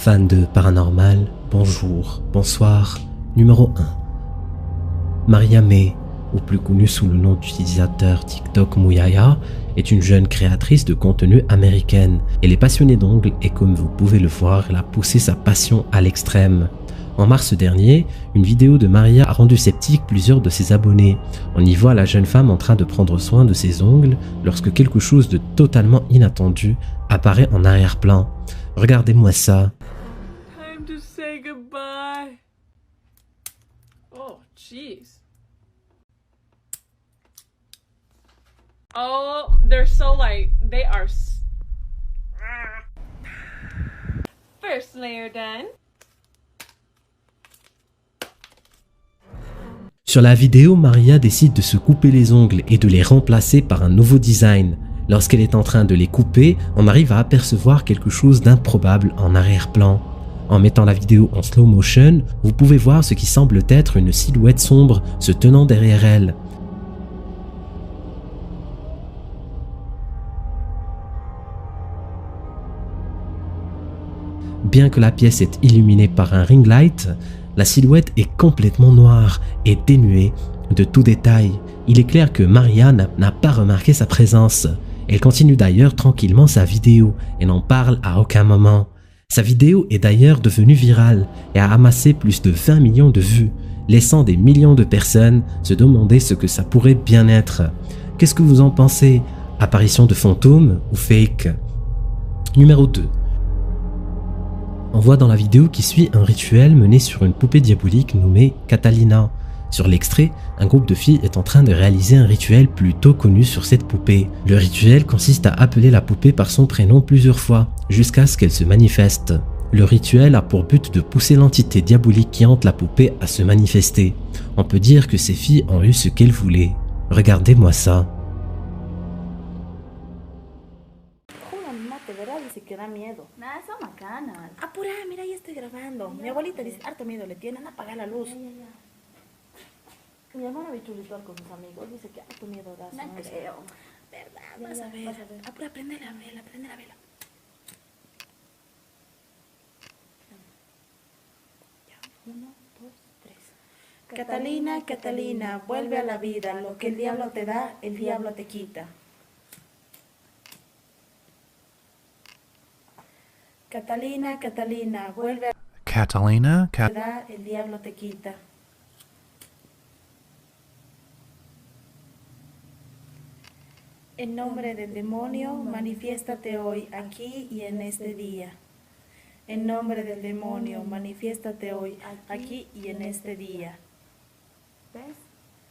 Fan de paranormal, bonjour, bonsoir. Numéro 1. Maria May, ou plus connue sous le nom d'utilisateur TikTok Mouyaya, est une jeune créatrice de contenu américaine. Elle est passionnée d'ongles et comme vous pouvez le voir, elle a poussé sa passion à l'extrême. En mars dernier, une vidéo de Maria a rendu sceptique plusieurs de ses abonnés. On y voit la jeune femme en train de prendre soin de ses ongles lorsque quelque chose de totalement inattendu apparaît en arrière-plan. Regardez-moi ça. Time to say goodbye. Oh, jeez. Oh, they're so like, they are. First layer done. Sur la vidéo, Maria décide de se couper les ongles et de les remplacer par un nouveau design. Lorsqu'elle est en train de les couper, on arrive à apercevoir quelque chose d'improbable en arrière-plan. En mettant la vidéo en slow motion, vous pouvez voir ce qui semble être une silhouette sombre se tenant derrière elle. Bien que la pièce est illuminée par un ring light, la silhouette est complètement noire et dénuée de tout détail. Il est clair que Maria n'a pas remarqué sa présence. Elle continue d'ailleurs tranquillement sa vidéo et n'en parle à aucun moment. Sa vidéo est d'ailleurs devenue virale et a amassé plus de 20 millions de vues, laissant des millions de personnes se demander ce que ça pourrait bien être. Qu'est-ce que vous en pensez? Apparition de fantômes ou fake? Numéro 2. On voit dans la vidéo qui suit un rituel mené sur une poupée diabolique nommée Catalina. Sur l'extrait, un groupe de filles est en train de réaliser un rituel plutôt connu sur cette poupée. Le rituel consiste à appeler la poupée par son prénom plusieurs fois, jusqu'à ce qu'elle se manifeste. Le rituel a pour but de pousser l'entité diabolique qui hante la poupée à se manifester. On peut dire que ces filles ont eu ce qu'elles voulaient. Regardez-moi ça. Que da miedo. Nada, son macanas. Apura, mira, ya estoy grabando. Mi abuelita dice, harto miedo le tienen, apaga la luz. Mi hermana ha visto un ritual con sus amigos, dice que harto miedo da. No creo. ¿Verdad? Vas a ver. Apura, prende la vela, prende la vela. Ya, 1, 2, 3. Catalina, Catalina, vuelve a la vida. Lo que el diablo te da, el diablo te quita. Catalina, Catalina, vuelve a Catalina? da, el diablo te quita. En nombre del demonio, manifiéstate hoy, aquí y en este día. En nombre del demonio, manifiéstate hoy, aquí y en este día. ¿Ves?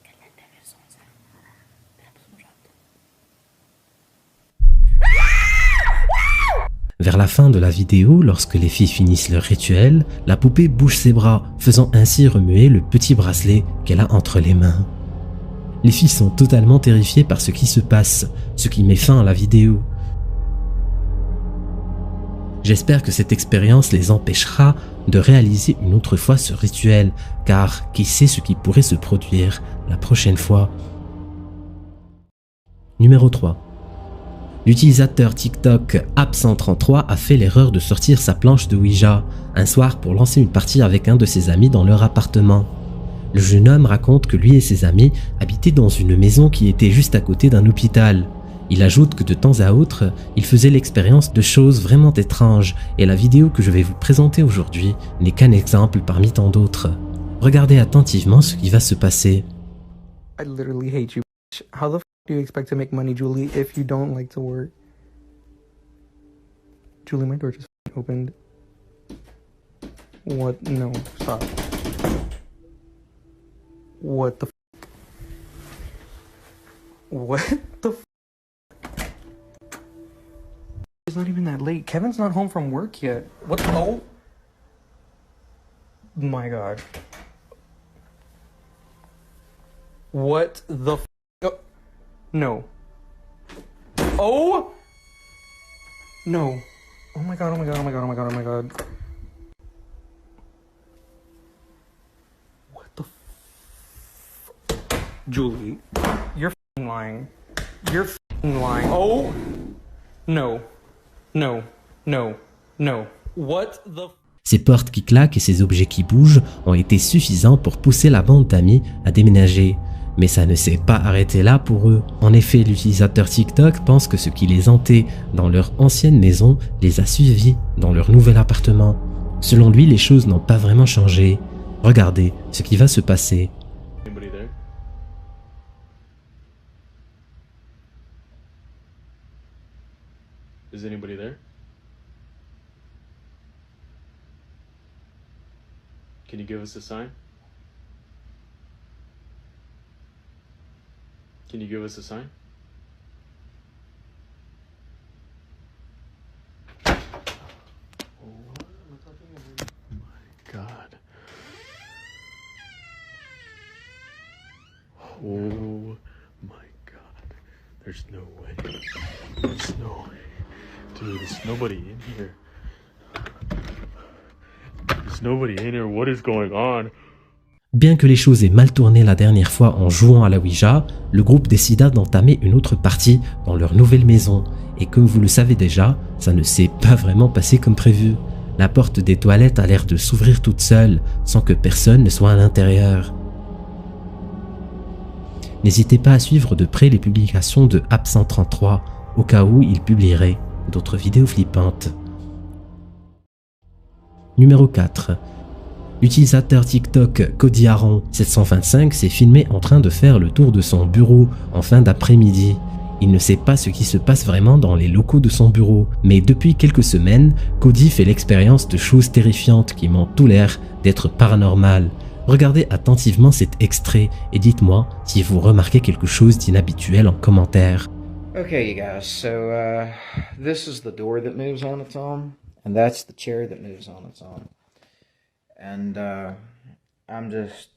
Cállate, a ver, Sonsa. Esperamos un rato. Vers la fin de la vidéo, lorsque les filles finissent leur rituel, la poupée bouge ses bras, faisant ainsi remuer le petit bracelet qu'elle a entre les mains. Les filles sont totalement terrifiées par ce qui se passe, ce qui met fin à la vidéo. J'espère que cette expérience les empêchera de réaliser une autre fois ce rituel, car qui sait ce qui pourrait se produire la prochaine fois. Numéro 3. L'utilisateur TikTok Absent33 a fait l'erreur de sortir sa planche de Ouija un soir pour lancer une partie avec un de ses amis dans leur appartement. Le jeune homme raconte que lui et ses amis habitaient dans une maison qui était juste à côté d'un hôpital. Il ajoute que de temps à autre, il faisait l'expérience de choses vraiment étranges et la vidéo que je vais vous présenter aujourd'hui n'est qu'un exemple parmi tant d'autres. Regardez attentivement ce qui va se passer. I literally hate you. How the f do you expect to make money, Julie, if you don't like to work? Julie, my door just opened. What? No, stop. What the f? What the f? It's not even that late. Kevin's not home from work yet. What? Oh my god. What the f? Oh. No. Oh! No. Oh my god, oh my god, oh my god, oh my god, oh my god. What the f? Julie, you're f***ing lying. You're f***ing lying. Oh! No. No. No. No. What the f? Ces portes qui claquent et ces objets qui bougent ont été suffisants pour pousser la bande d'amis à déménager. Mais ça ne s'est pas arrêté là pour eux. En effet, l'utilisateur TikTok pense que ce qui les hantait dans leur ancienne maison les a suivis dans leur nouvel appartement. Selon lui, les choses n'ont pas vraiment changé. Regardez ce qui va se passer. Anybody there? Is anybody there? Can you give us a sign? Can you give us a sign? God. Oh my God. There's no way. There's no way. Dude, there's nobody in here. There's nobody in here. What is going on? Bien que les choses aient mal tourné la dernière fois en jouant à la Ouija, le groupe décida d'entamer une autre partie dans leur nouvelle maison. Et comme vous le savez déjà, ça ne s'est pas vraiment passé comme prévu. La porte des toilettes a l'air de s'ouvrir toute seule, sans que personne ne soit à l'intérieur. N'hésitez pas à suivre de près les publications de App133, au cas où il publierait d'autres vidéos flippantes. Numéro 4. L'utilisateur TikTok Cody Aaron 725 s'est filmé en train de faire le tour de son bureau en fin d'après-midi. Il ne sait pas ce qui se passe vraiment dans les locaux de son bureau, mais depuis quelques semaines, Cody fait l'expérience de choses terrifiantes qui m'ont tout l'air d'être paranormales. Regardez attentivement cet extrait et dites-moi si vous remarquez quelque chose d'inhabituel en commentaire. Okay, you guys, so this is the door that moves on its own, and that's the chair that moves on its own. And I'm just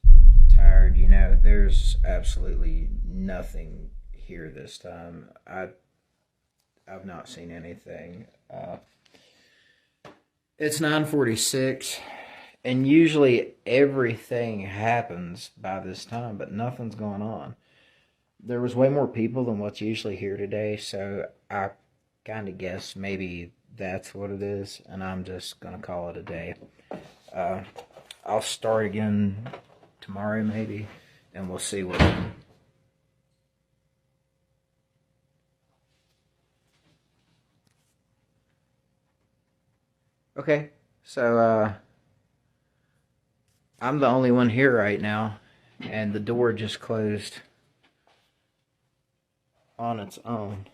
tired, you know, there's absolutely nothing here this time. I've not seen anything. It's 9:46, and usually everything happens by this time, but nothing's going on. There was way more people than what's usually here today, so I kind of guess maybe that's what it is, and I'm just gonna call it a day. I'll start again tomorrow maybe, and we'll see what. Okay, so I'm the only one here right now, and the door just closed on its own.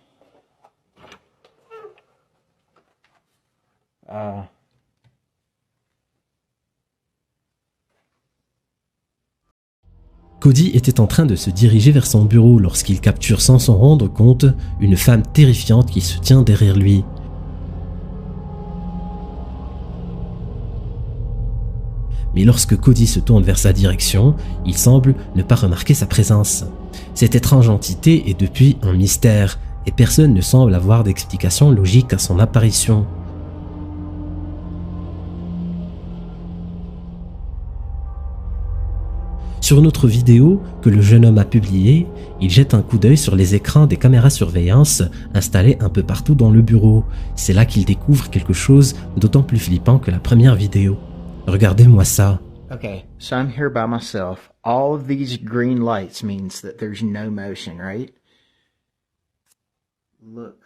Cody était en train de se diriger vers son bureau lorsqu'il capture sans s'en rendre compte une femme terrifiante qui se tient derrière lui. Mais lorsque Cody se tourne vers sa direction, il semble ne pas remarquer sa présence. Cette étrange entité est depuis un mystère et personne ne semble avoir d'explication logique à son apparition. Sur une autre vidéo que le jeune homme a publiée, il jette un coup d'œil sur les écrans des caméras surveillance installées un peu partout dans le bureau. C'est là qu'il découvre quelque chose d'autant plus flippant que la première vidéo. Regardez-moi ça. Okay, so I'm here by myself. All of these green lights means that there's no motion, right? Look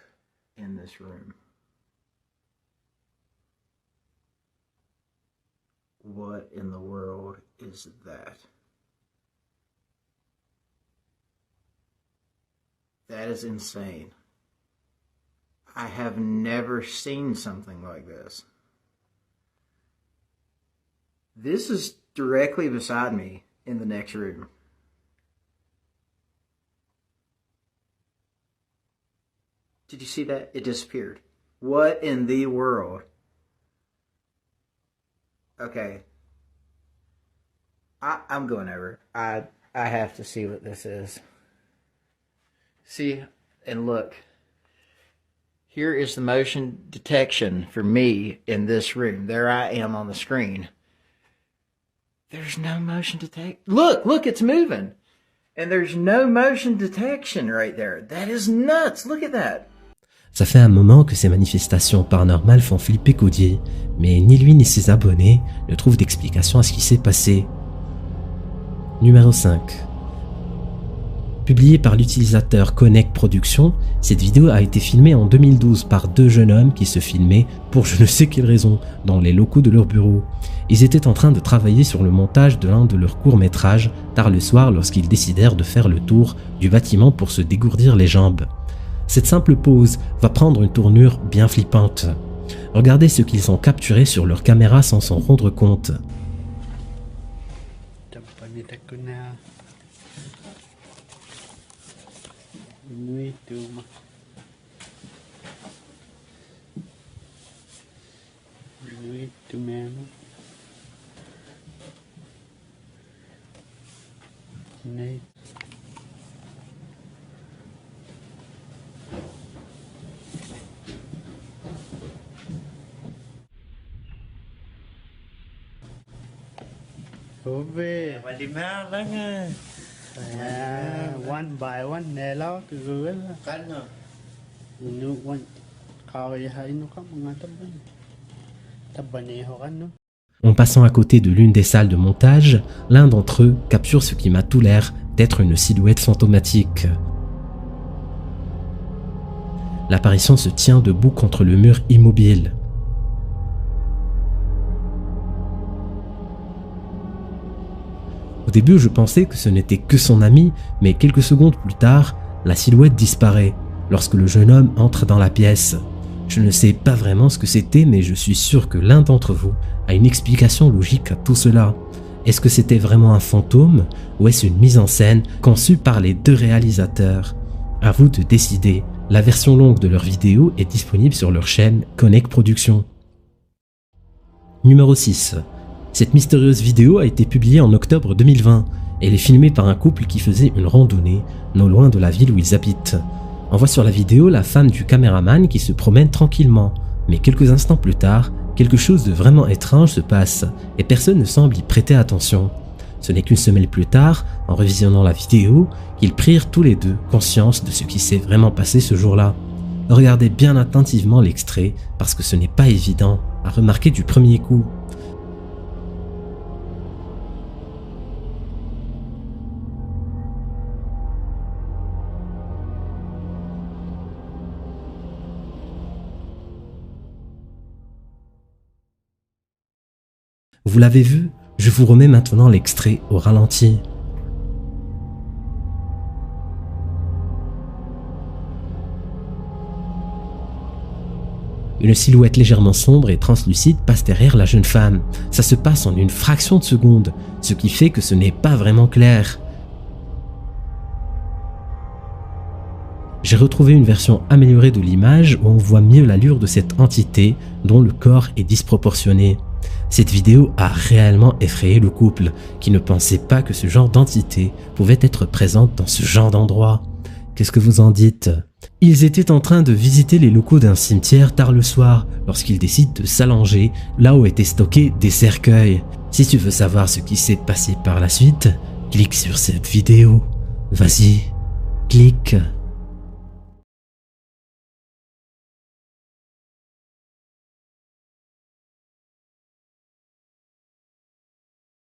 in this room. What in the world is that? That is insane. I have never seen something like this. This is directly beside me in the next room. Did you see that? It disappeared. What in the world? Okay. I'm going over. I have to see what this is. See, and look. Here is the motion detection for me in this room. There I am on the screen. There's no motion detection. Look, it's moving. And there's no motion detection right there. That is nuts. Look at that. Ça fait un moment que ces manifestations paranormales font flipper Cody, mais ni lui ni ses abonnés ne trouvent d'explication à ce qui s'est passé. Numéro 5. Publiée par l'utilisateur Connect Productions, cette vidéo a été filmée en 2012 par deux jeunes hommes qui se filmaient, pour je ne sais quelle raison, dans les locaux de leur bureau. Ils étaient en train de travailler sur le montage de l'un de leurs courts-métrages tard le soir lorsqu'ils décidèrent de faire le tour du bâtiment pour se dégourdir les jambes. Cette simple pause va prendre une tournure bien flippante. Regardez ce qu'ils ont capturé sur leur caméra sans s'en rendre compte. one by one nè lo từ gửi là nó one coi hay nó có một tập này họ ăn nó. En passant à côté de l'une des salles de montage, l'un d'entre eux capture ce qui m'a tout l'air d'être une silhouette fantomatique. L'apparition se tient debout contre le mur immobile. Au début, je pensais que ce n'était que son ami, mais quelques secondes plus tard, la silhouette disparaît lorsque le jeune homme entre dans la pièce. Je ne sais pas vraiment ce que c'était, mais je suis sûr que l'un d'entre vous a une explication logique à tout cela. Est-ce que c'était vraiment un fantôme ou est-ce une mise en scène conçue par les deux réalisateurs? À vous de décider. La version longue de leur vidéo est disponible sur leur chaîne Connect Productions. Numéro 6. Cette mystérieuse vidéo a été publiée en octobre 2020. Elle est filmée par un couple qui faisait une randonnée non loin de la ville où ils habitent. On voit sur la vidéo la femme du caméraman qui se promène tranquillement, mais quelques instants plus tard, quelque chose de vraiment étrange se passe et personne ne semble y prêter attention. Ce n'est qu'une semaine plus tard, en revisionnant la vidéo, qu'ils prirent tous les deux conscience de ce qui s'est vraiment passé ce jour-là. Regardez bien attentivement l'extrait parce que ce n'est pas évident à remarquer du premier coup. Vous l'avez vu? Je vous remets maintenant l'extrait au ralenti. Une silhouette légèrement sombre et translucide passe derrière la jeune femme. Ça se passe en une fraction de seconde, ce qui fait que ce n'est pas vraiment clair. J'ai retrouvé une version améliorée de l'image où on voit mieux l'allure de cette entité dont le corps est disproportionné. Cette vidéo a réellement effrayé le couple qui ne pensait pas que ce genre d'entité pouvait être présente dans ce genre d'endroit. Qu'est-ce que vous en dites? Ils étaient en train de visiter les locaux d'un cimetière tard le soir lorsqu'ils décident de s'allonger là où étaient stockés des cercueils. Si tu veux savoir ce qui s'est passé par la suite, clique sur cette vidéo. Vas-y, clique.